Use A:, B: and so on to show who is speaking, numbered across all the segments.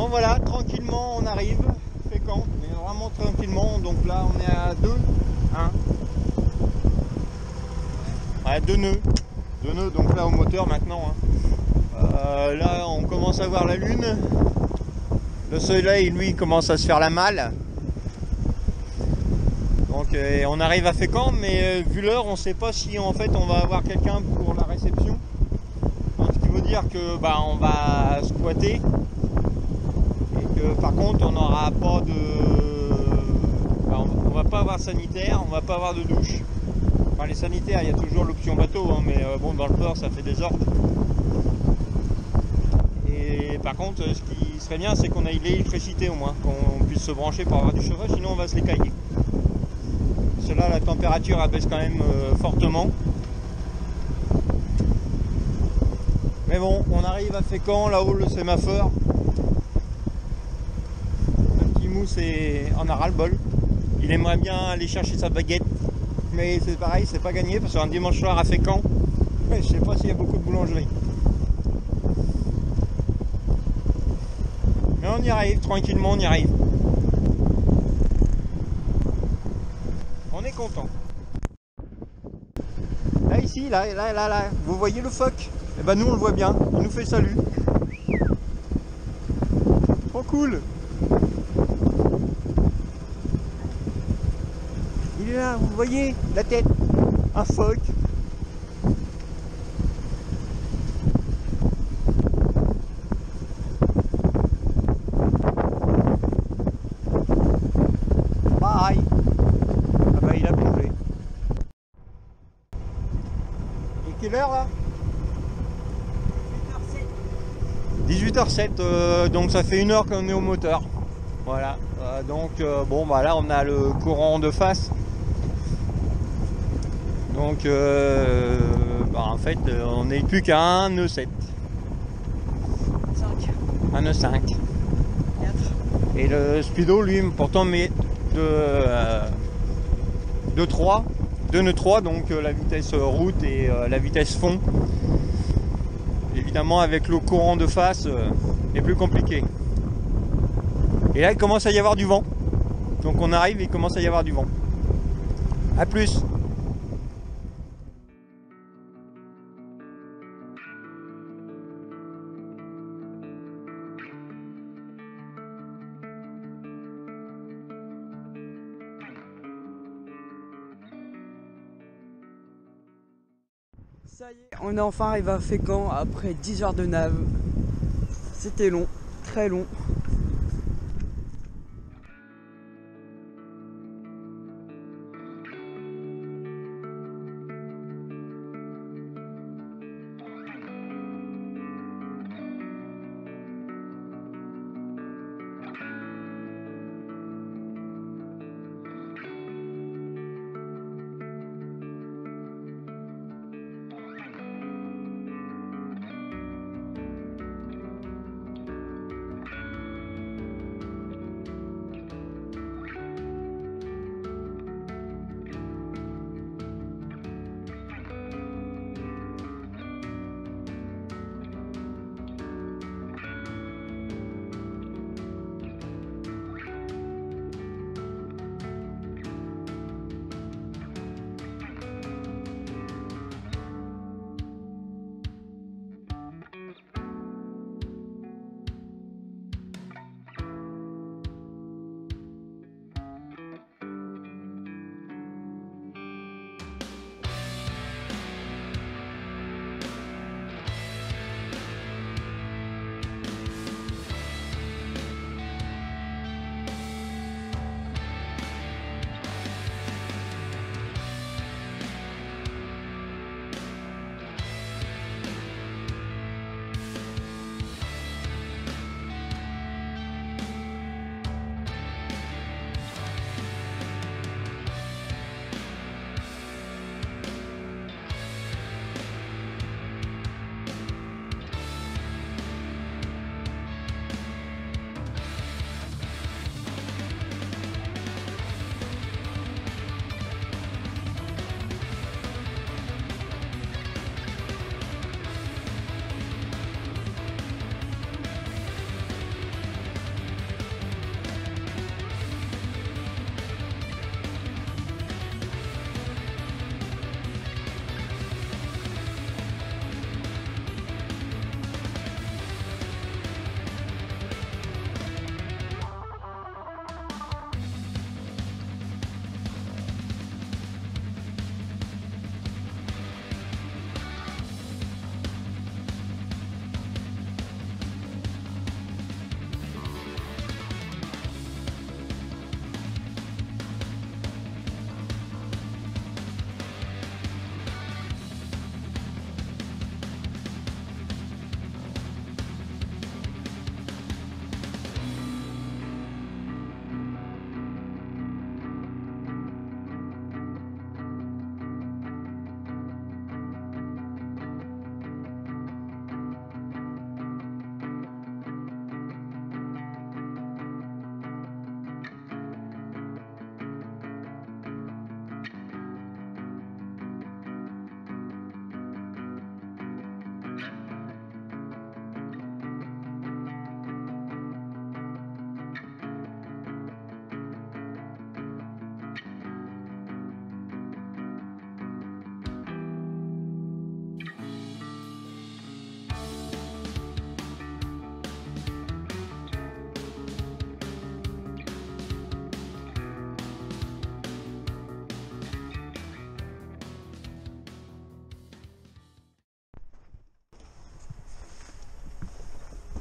A: Bon voilà, tranquillement on arrive, Fécamp, mais vraiment tranquillement. Donc là on est à 2, hein. Ouais, 2 nœuds. 2 nœuds, donc là au moteur maintenant. Hein. Là on commence à voir la lune. Le soleil lui commence à se faire la malle. Donc on arrive à Fécamp, mais vu l'heure on ne sait pas si en fait on va avoir quelqu'un pour la réception. Donc, ce qui veut dire que on va squatter. Par contre on n'aura pas de on va pas avoir sanitaire, on va pas avoir de douche. Enfin les sanitaires il y a toujours l'option bateau hein, mais bon dans le port ça fait des ordres. Et par contre ce qui serait bien c'est qu'on ait l'électricité au moins, qu'on puisse se brancher pour avoir du chauffage, sinon on va se les cailler. Parce que là la température abaisse quand même fortement. Mais bon on arrive à Fécamp, là-haut le sémaphore. C'est en a ras le bol. Il aimerait bien aller chercher sa baguette, mais c'est pareil, c'est pas gagné parce qu'un dimanche soir à Fécamp, je sais pas s'il y a beaucoup de boulangeries. Mais on y arrive, tranquillement on y arrive. On est content. Là ici, là, vous voyez le phoque? Et ben nous on le voit bien, il nous fait salut. Trop cool. Il est là, vous voyez la tête, un phoque. Bye. Ah bah il a plongé. Et quelle heure là? 18h07, donc ça fait 1 heure qu'on est au moteur. Voilà, donc bon bah là on a le courant de face. Donc en fait on n'est plus qu'à un nœud 7.
B: 5.
A: Un nœud 5.
B: 4.
A: Et le speedo lui pourtant met de 3. 2 nœuds 3, donc la vitesse route et la vitesse fond. Évidemment avec le courant de face est plus compliqué. Et là il commence à y avoir du vent. Donc on arrive et il commence à y avoir du vent. A plus.
B: Ça y est, on est enfin arrivé à Fécamp après 10 heures de nave. C'était long, très long.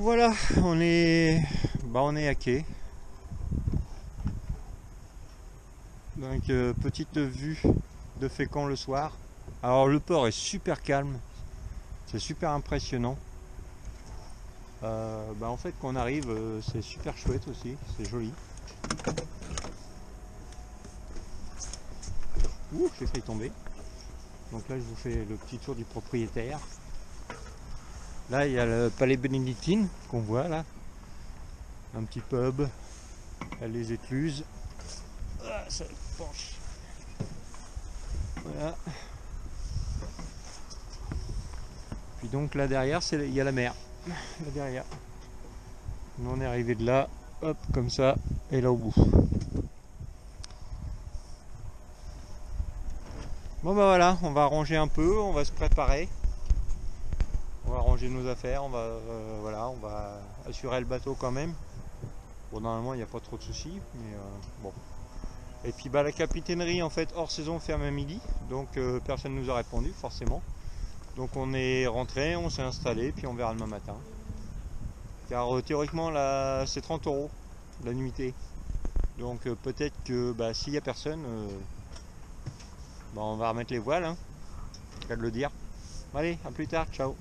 A: Voilà, on est à quai. Donc petite vue de Fécamp le soir. Alors le port est super calme, c'est super impressionnant. En fait quand on arrive c'est super chouette aussi, c'est joli. Ouh, j'ai failli tomber. Donc là je vous fais le petit tour du propriétaire. Là il y a le palais bénédictine qu'on voit là. Un petit pub. Il y a les écluses. Ah, ça penche. Voilà. Puis donc là derrière il y a la mer. Là derrière. Nous on est arrivé de là, hop, comme ça, et là au bout. Bon bah voilà, on va ranger un peu, on va se préparer. On va ranger nos affaires, on va assurer le bateau quand même. Bon normalement il n'y a pas trop de soucis, mais bon. Et puis la capitainerie en fait hors saison ferme à midi, donc personne ne nous a répondu forcément. Donc on est rentré, on s'est installé, puis on verra demain matin. Car théoriquement là c'est 30 € la nuitée. Donc peut-être que s'il n'y a personne, on va remettre les voiles, hein. Cas de le dire. Allez, à plus tard, ciao.